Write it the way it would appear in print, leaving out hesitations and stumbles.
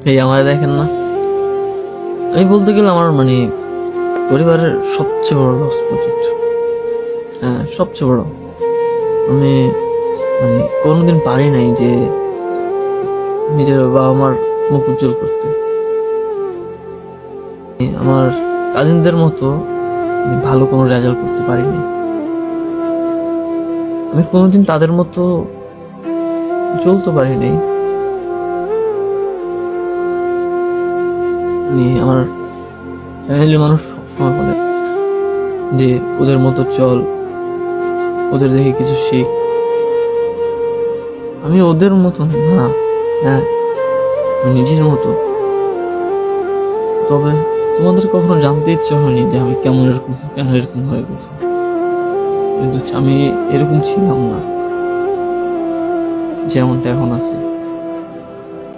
এই আমার দেখেন না, আমি বলতে গেলে আমার মানে পরিবারের সবচেয়ে বড় লস প্রজেক্ট। হ্যাঁ, সবচেয়ে বড়। আমি মানে কোনোদিন পারি নাই যে নিজের বাবা মার মুখ উজ্জ্বল করতে। আমার কাজিনদের মতো আমি ভালো কোনো রেজাল্ট করতে পারিনি। আমি কোনোদিন তাদের মতো চলতে পারিনি। আমার ফ্যামিলির মানুষ সবসময় বলে যে ওদের মতো চল, ওদের দেখে কিছু শিখ। আমি ওদের মতো না, হ্যাঁ আমি নিজের মতো। তবে তোমাদের কখনো জানতে ইচ্ছে হয়নি যে আমি কেন এরকম হয়ে গেছি। কিন্তু আমি এরকম ছিলাম না যেমনটা এখন আছে।